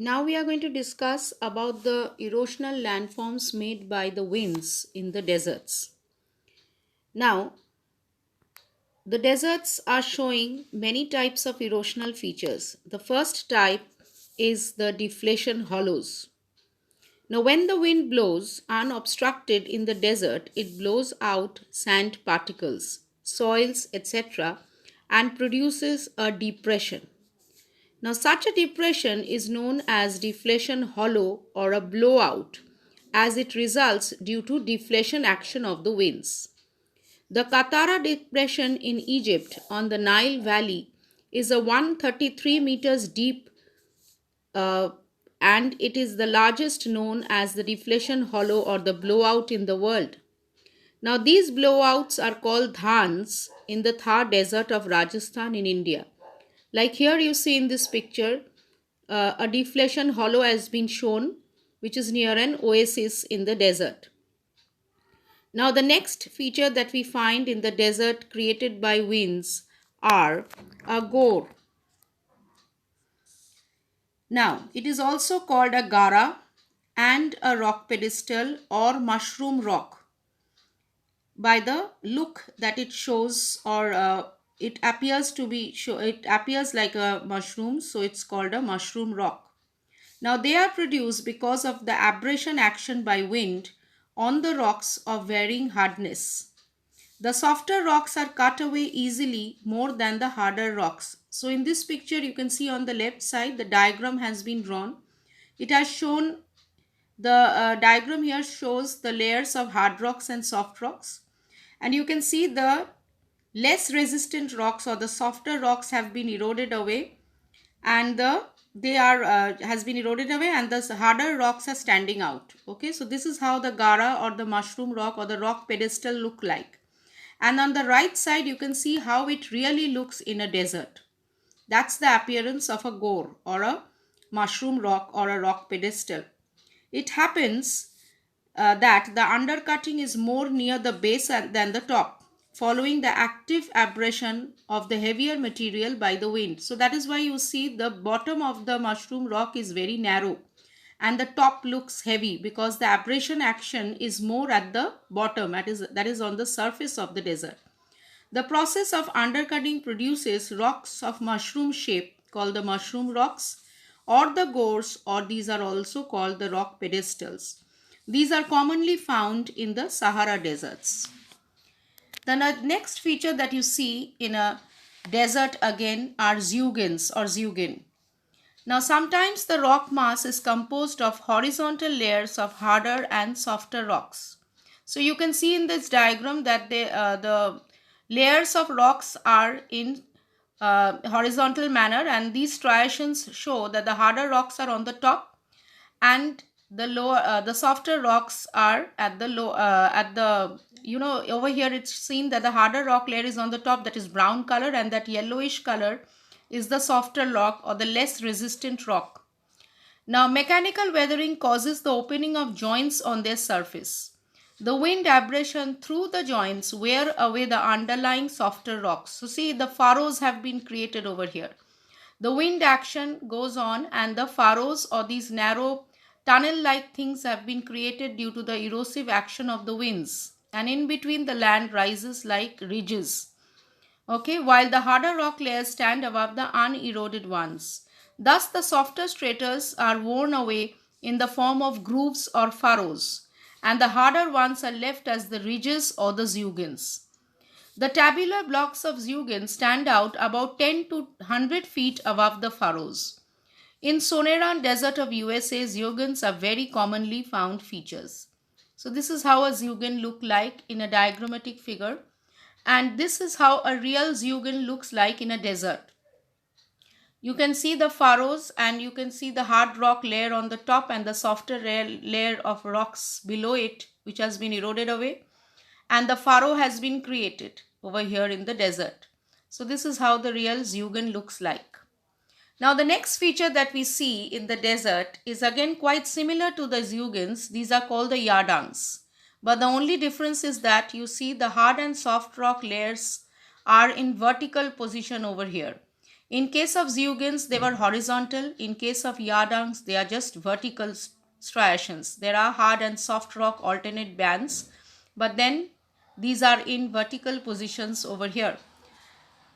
Now we are going to discuss about the erosional landforms made by the winds in the deserts. Now, the deserts are showing many types of erosional features. The first type is the deflation hollows. Now, when the wind blows unobstructed in the desert, it blows out sand particles, soils, etc., and produces a depression. Now, such a depression is known as deflation hollow or a blowout, as it results due to deflation action of the winds. The Qattara Depression in Egypt on the Nile Valley is a 133 meters deep uh, and it is the largest known as the deflation hollow or the blowout in the world. Now, these blowouts are called dhans in the Thar desert of Rajasthan in India. Like here you see in this picture, a deflation hollow has been shown, which is near an oasis in the desert. Now, the next feature that we find in the desert created by winds are a gore. Now, it is also called a gara and a rock pedestal or mushroom rock by the look that it shows, or it appears to be it appears like a mushroom, so it's called a mushroom rock. Now, they are produced because of the abrasion action by wind on the rocks of varying hardness. The softer rocks are cut away easily more than the harder rocks. So in this picture you can see on the left side the diagram has been drawn. It has shown the diagram here shows the layers of hard rocks and soft rocks, and you can see the less resistant rocks or the softer rocks have been eroded away, and they are has been eroded away and the harder rocks are standing out. Okay, so this is how the gara or the mushroom rock or the rock pedestal look like. And on the right side you can see how it really looks in a desert. That's the appearance of a gore or a mushroom rock or a rock pedestal. It happens that the undercutting is more near the base than the top, following the active abrasion of the heavier material by the wind. So that is why you see the bottom of the mushroom rock is very narrow and the top looks heavy, because the abrasion action is more at the bottom, that is on the surface of the desert. The process of undercutting produces rocks of mushroom shape called the mushroom rocks or the gores, or these are also called the rock pedestals. These are commonly found in the Sahara deserts. The next feature that you see in a desert again are zugins or zugin. Now, sometimes the rock mass is composed of horizontal layers of harder and softer rocks. So you can see in this diagram that the layers of rocks are in horizontal manner, and these striations show that the harder rocks are on the top and the softer rocks are at the low at the over here it's seen that the harder rock layer is on the top, that is brown color, and that yellowish color is the softer rock or the less resistant rock. Now, mechanical weathering causes the opening of joints on their surface. The wind abrasion through the joints wear away the underlying softer rocks. So see, the furrows have been created over here. The wind action goes on and the furrows or these narrow tunnel-like things have been created due to the erosive action of the winds. And in between the land rises like ridges. Okay, while the harder rock layers stand above the uneroded ones. Thus, the softer stratas are worn away in the form of grooves or furrows, and the harder ones are left as the ridges or the zugins. The tabular blocks of zugin stand out about 10 to 100 feet above the furrows. In Sonoran Desert of USA, zugins are very commonly found features. So this is how a zugin look like in a diagrammatic figure, and this is how a real zugin looks like in a desert. You can see the furrows and you can see the hard rock layer on the top and the softer layer of rocks below it, which has been eroded away, and the furrow has been created over here in the desert. So this is how the real zugin looks like. Now, the next feature that we see in the desert is again quite similar to the zugins. These are called the yardangs. But the only difference is that you see the hard and soft rock layers are in vertical position over here. In case of zeugins, they were horizontal. In case of yardangs, they are just vertical striations. There are hard and soft rock alternate bands, but then these are in vertical positions over here.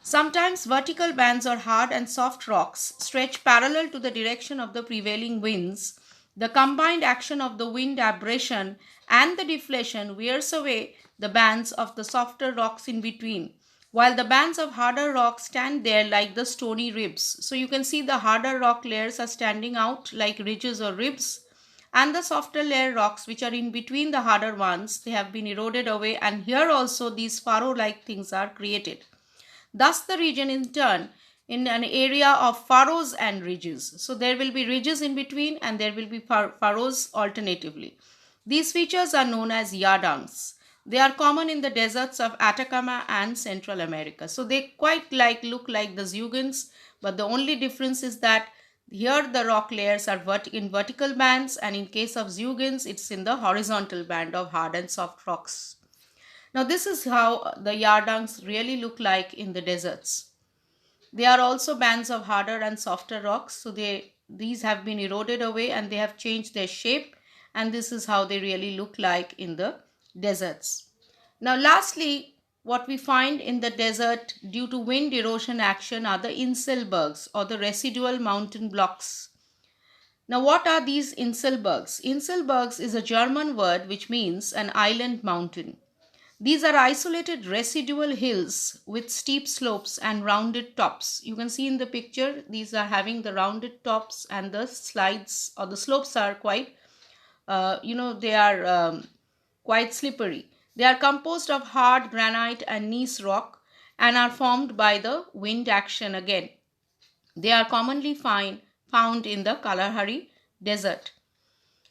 Sometimes vertical bands or hard and soft rocks stretch parallel to the direction of the prevailing winds. The combined action of the wind abrasion and the deflation wears away the bands of the softer rocks in between, while the bands of harder rock stand there like the stony ribs. So you can see the harder rock layers are standing out like ridges or ribs, and the softer layer rocks which are in between the harder ones, they have been eroded away, and here also these furrow-like things are created. Thus, the region in turn in an area of furrows and ridges. So, there will be ridges in between and there will be furrows alternatively. These features are known as yardangs. They are common in the deserts of Atacama and Central America. So, they quite look like the zeugins, but the only difference is that here the rock layers are in vertical bands, and in case of zeugins, it's in the horizontal band of hard and soft rocks. Now, this is how the yardangs really look like in the deserts. They are also bands of harder and softer rocks. So these have been eroded away and they have changed their shape, and this is how they really look like in the deserts. Now, lastly, what we find in the desert due to wind erosion action are the Inselbergs, or the residual mountain blocks. Now, what are these Inselbergs? Inselbergs is a German word which means an island mountain. These are isolated residual hills with steep slopes and rounded tops. You can see in the picture, these are having the rounded tops, and the slides or the slopes are quite, they are quite slippery. They are composed of hard granite and gneiss rock and are formed by the wind action again. They are commonly found in the Kalahari Desert.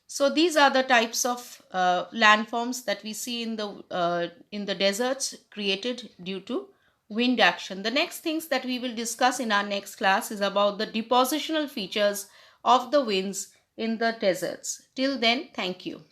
So these are the types of landforms that we see in the deserts created due to wind action. The next things that we will discuss in our next class is about the depositional features of the winds in the deserts. Till then, thank you.